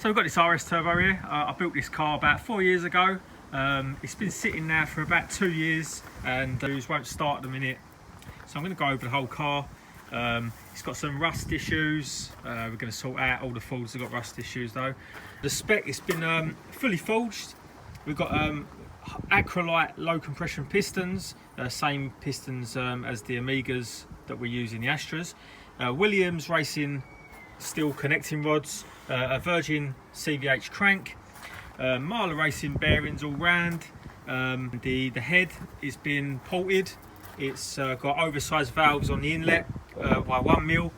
So we've got this RS Turbo here. I built this car about 4 years ago. It's been sitting now for about 2 years and those won't start at the minute. So I'm going to go over the whole car. It's got some rust issues. We're going to sort out all the Fords have got rust issues though. The spec, it's been fully forged. We've got acrylite low compression pistons, same pistons as the Amigas that we use in the Astras. Williams Racing steel connecting rods, a Virgin CVH crank, Mahle Racing bearings all round. The head is been ported. It's got oversized valves on the inlet by 1mm,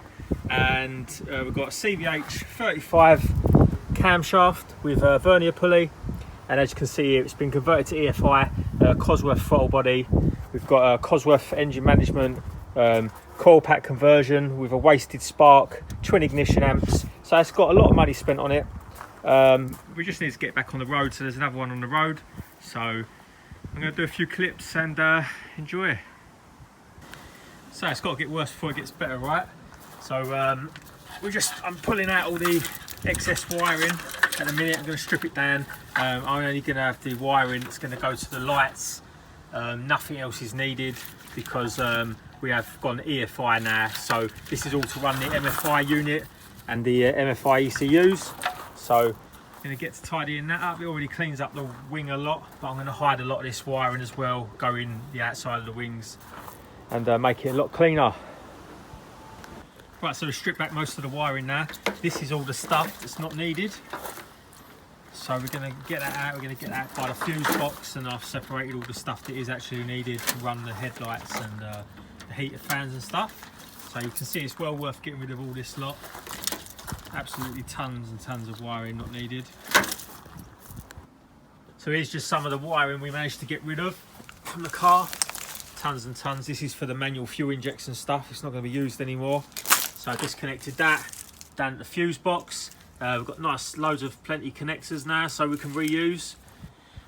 and we've got a CVH 35 camshaft with a vernier pulley, and as you can see here, it's been converted to EFI, Cosworth throttle body. We've got a Cosworth engine management, coil pack conversion with a wasted spark, twin ignition amps, so it's got a lot of money spent on it. We just need to get back on the road, so there's another one on the road, so I'm going to do a few clips and enjoy. So it's got to get worse before it gets better, right? So I'm pulling out all the excess wiring at the minute. I'm going to strip it down. I'm only going to have the wiring that's going to go to the lights. Nothing else is needed because we have got an EFI now, so this is all to run the MFI unit and the MFI ECUs. So I'm going to get to tidying that up. It already cleans up the wing a lot, but I'm going to hide a lot of this wiring as well, go in the outside of the wings and make it a lot cleaner. Right, so we strip back most of the wiring now. This is all the stuff that's not needed. So we're going to get that out. We're going to get that out by the fuse box, and I've separated all the stuff that is actually needed to run the headlights and the heater fans and stuff. So you can see it's well worth getting rid of all this lot. Absolutely tons and tons of wiring not needed. So here's just some of the wiring we managed to get rid of from the car. Tons and tons. This is for the manual fuel injection stuff. It's not going to be used anymore. So I disconnected that down at the fuse box. We've got plenty connectors now, so we can reuse.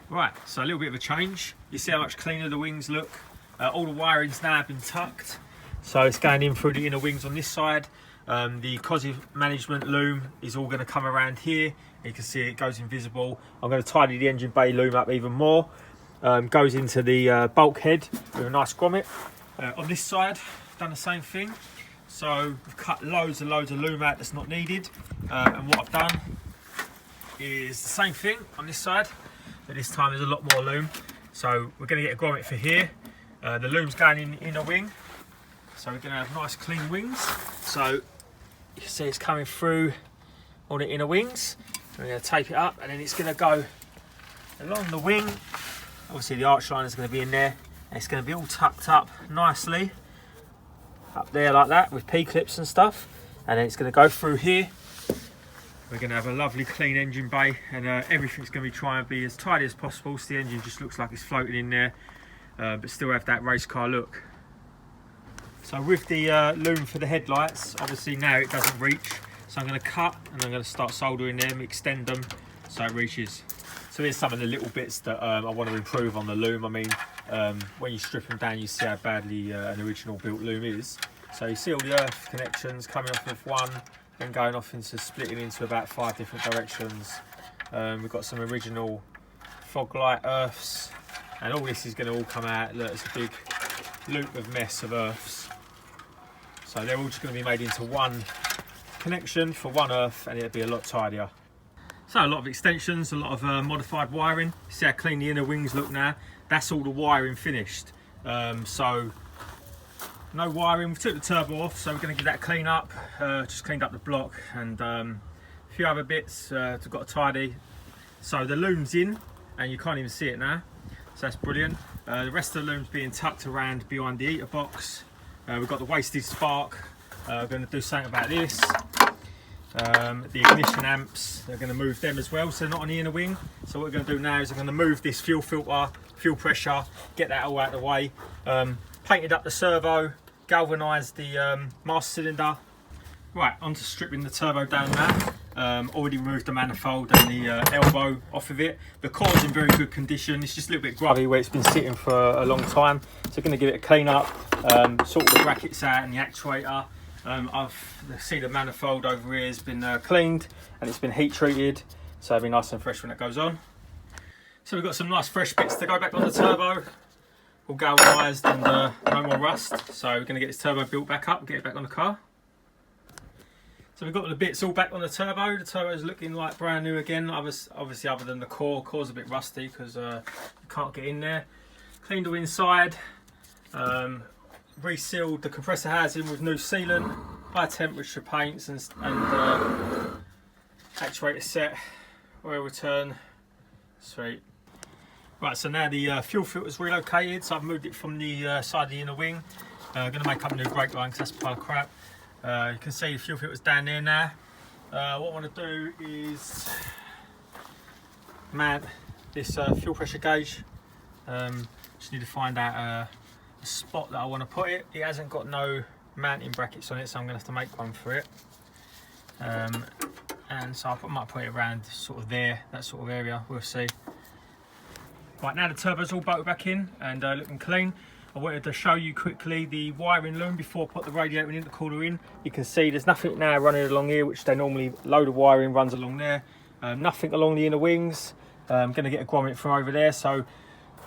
Right, so a little bit of a change. You see how much cleaner the wings look. All the wiring's now been tucked, so it's going in through the inner wings on this side. The Cosworth management loom is all going to come around here. You can see it goes invisible. I'm going to tidy the engine bay loom up even more. Goes into the bulkhead with a nice grommet. On this side, done the same thing. So we've cut loads and loads of loom out that's not needed. And what I've done is the same thing on this side, but this time there's a lot more loom. So we're going to get a grommet for here. The loom's going in the inner wing. So we're going to have nice clean wings. So you can see it's coming through all the inner wings. We're going to tape it up, and then it's going to go along the wing. Obviously the arch line is going to be in there, and it's going to be all tucked up nicely up there like that with P-clips and stuff, and then it's going to go through here. We're going to have a lovely clean engine bay, and everything's going to be trying to be as tidy as possible so the engine just looks like it's floating in there, but still have that race car look. So with the loom for the headlights, obviously now it doesn't reach, so I'm going to cut and I'm going to start soldering them, extend them so it reaches. So here's some of the little bits that I want to improve on the loom. I mean, when you strip them down, you see how badly an original built loom is. So you see all the earth connections coming off of one, then going off into splitting into about 5 different directions. We've got some original fog light earths, and all this is going to all come out. Look, it's a big loop of mess of earths. So they're all just going to be made into one connection for one earth, and it'll be a lot tidier. So a lot of extensions, a lot of modified wiring. See how clean the inner wings look now. That's all the wiring finished. So no wiring. We took the turbo off, so we're going to give that a clean up. Just cleaned up the block and a few other bits to got to tidy. So the loom's in, and you can't even see it now. So that's brilliant. The rest of the loom's being tucked around behind the heater box. We've got the wasted spark. We're going to do something about this. The ignition amps, they're going to move them as well, so they're not on the inner wing. So what we're going to do now is we're going to move this fuel filter, fuel pressure, get that all out of the way. Painted up the servo, galvanised the master cylinder. Right, on to stripping the turbo down now. Already removed the manifold and the elbow off of it. The core's in very good condition. It's just a little bit grubby where it's been sitting for a long time. So we're going to give it a clean up, sort the brackets out and the actuator. See the manifold over here has been cleaned and it's been heat treated, so it'll be nice and fresh when it goes on. So we've got some nice fresh bits to go back on the turbo, all galvanised and no more rust. So we're going to get this turbo built back up, get it back on the car. So we've got the bits all back on the turbo. The turbo's looking like brand new again, obviously other than the core. Core's a bit rusty because you can't get in there. Cleaned all inside, resealed the compressor housing with new sealant, high temperature paints and actuator set, oil return, sweet. Right, so now the fuel filter's relocated, so I've moved it from the side of the inner wing. I'm going to make up a new brake line because that's a pile of crap. You can see the fuel filter's down there now. What I want to do is mount this fuel pressure gauge. Just need to find out a spot that I want to put it. It hasn't got no mounting brackets on it, so I'm going to have to make one for it. And so I might put it around sort of there, that sort of area, we'll see. Right, now the turbo's all bolted back in and looking clean. I wanted to show you quickly the wiring loom before I put the radiator and intercooler in. You can see there's nothing now running along here, which they normally load of wiring runs along there. Nothing along the inner wings. I'm going to get a grommet from over there, so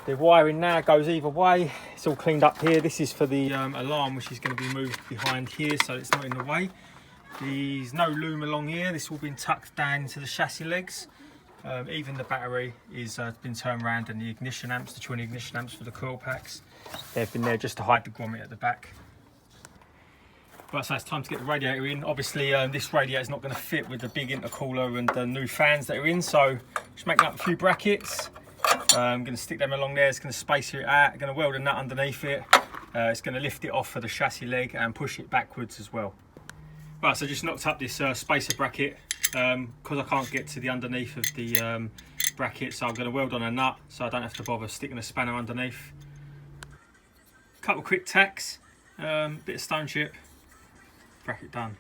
the wiring now goes either way. It's all cleaned up here. This is for the alarm, which is going to be moved behind here so it's not in the way. There's no loom along here. This all been tucked down into the chassis legs. Even the battery is been turned around, and the ignition amps, the twin ignition amps for the coil packs, they've been there just to hide the grommet at the back. Right, so it's time to get the radiator in. Obviously this radiator is not going to fit with the big intercooler and the new fans that are in, so just making up a few brackets. I'm going to stick them along there. It's going to spacer it out. I'm going to weld a nut underneath it. It's going to lift it off of the chassis leg and push it backwards as well. Right, so just knocked up this spacer bracket because I can't get to the underneath of the bracket, so I'm going to weld on a nut so I don't have to bother sticking a spanner underneath. Couple quick tacks, bit of stone chip, bracket done.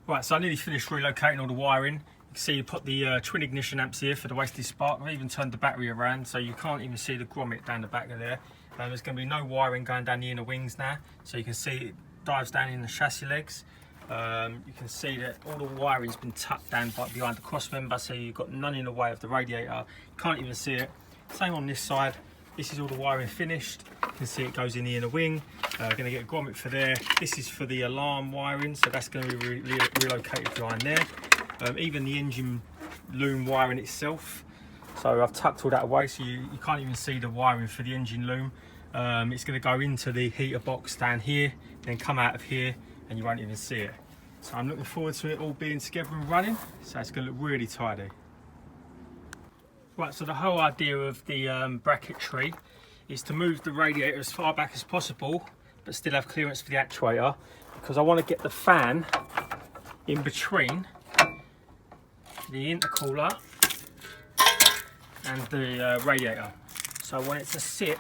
Right, so I nearly finished relocating all the wiring. You can see you put the twin ignition amps here for the wasted spark. I've even turned the battery around so you can't even see the grommet down the back of there. There's going to be no wiring going down the inner wings now, so you can see it dives down in the chassis legs. You can see that all the wiring's been tucked down behind the cross member, so you've got none in the way of the radiator. You can't even see it. Same on this side. This is all the wiring finished. You can see it goes in the inner wing. Going to get a grommet for there. This is for the alarm wiring, so that's going to be relocated behind there. Even the engine loom wiring itself. So I've tucked all that away, so you can't even see the wiring for the engine loom. It's going to go into the heater box down here, then come out of here, and you won't even see it. So I'm looking forward to it all being together and running, so it's going to look really tidy. Right, so the whole idea of the bracketry is to move the radiator as far back as possible but still have clearance for the actuator, because I want to get the fan in between the intercooler and the radiator. So I want it to sit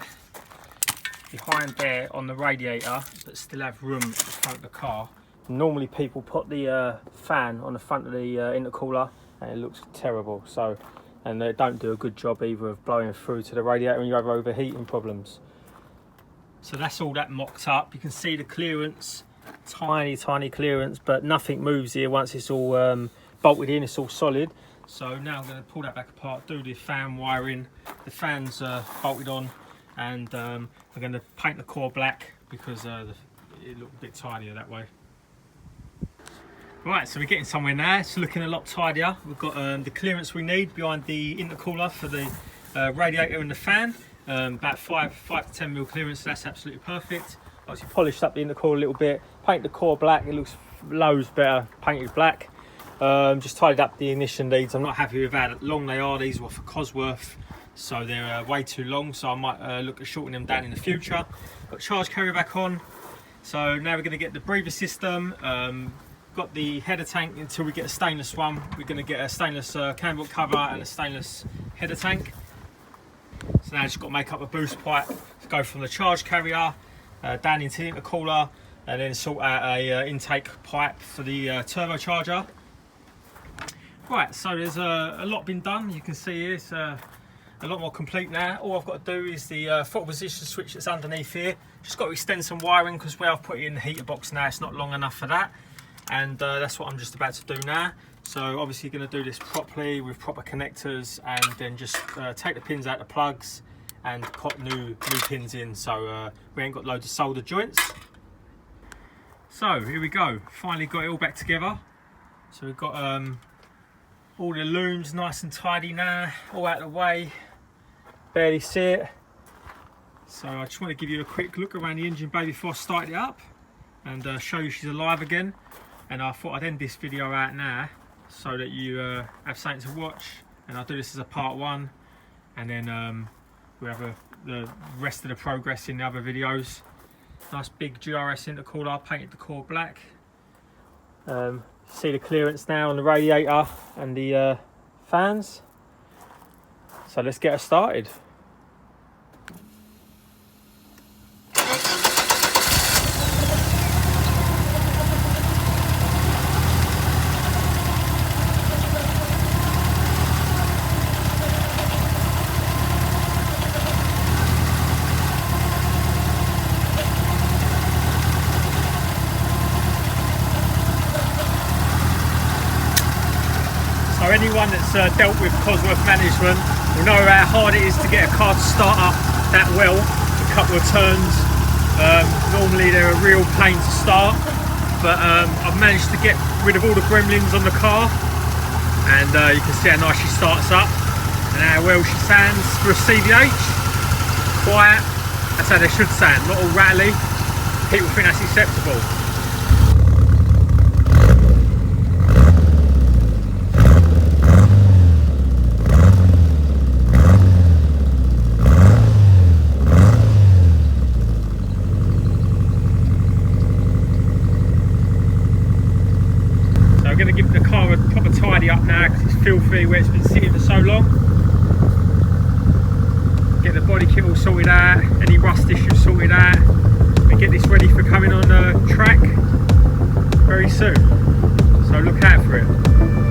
behind there on the radiator but still have room at the front of the car. Normally people put the fan on the front of the intercooler and it looks terrible, so, and they don't do a good job either of blowing through to the radiator and you have overheating problems. So that's all that mocked up. You can see the clearance, tiny clearance, but nothing moves here once it's all bolted in. It's all solid. So now I'm going to pull that back apart, do the fan wiring. The fan's bolted on, and I'm going to paint the core black because it looked a bit tidier that way. Right, so we're getting somewhere now. It's looking a lot tidier. We've got the clearance we need behind the intercooler for the radiator and the fan. About 5 to 10 mil clearance, so that's absolutely perfect. Obviously polished up the intercooler a little bit, paint the core black. It looks loads better painted black. Just tidied up the ignition leads. I'm not happy with how long they are. These were for Cosworth, so they're way too long, so I might look at shortening them down in the future. Got charge carrier back on, so now we're going to get the breather system. Got the header tank until we get a stainless one. We're going to get a stainless cambook cover and a stainless header tank. So now I've just got to make up a boost pipe to go from the charge carrier down into the intercooler, and then sort out a intake pipe for the turbocharger. Right, so there's a lot been done. You can see here it's a lot more complete now. All I've got to do is the throttle position switch that's underneath here. Just got to extend some wiring because where I've put it in the heater box now, it's not long enough for that. And that's what I'm just about to do now. So obviously going to do this properly with proper connectors, and then just take the pins out the plugs and put new pins in, so we ain't got loads of solder joints. So here we go, finally got it all back together. So we've got all the looms nice and tidy now, all out of the way, barely see it. So I just want to give you a quick look around the engine bay before I start it up, and show you she's alive again. And I thought I'd end this video out now so that you have something to watch, and I'll do this as a part 1, and then we have the rest of the progress in the other videos. Nice big GRS intercooler, I painted the core black. See the clearance now on the radiator and the fans. So let's get her started. So anyone that's dealt with Cosworth management will know how hard it is to get a car to start up that well. A couple of turns, normally they're a real pain to start, but I've managed to get rid of all the gremlins on the car, and you can see how nice she starts up and how well she sounds for a CVH. Quiet, that's how they should sound, not all rattly. People think that's acceptable. I'm going to give the car a proper tidy up now because it's filthy where it's been sitting for so long. Get the body kit all sorted out, any rust issues sorted out, and get this ready for coming on the track very soon. So look out for it.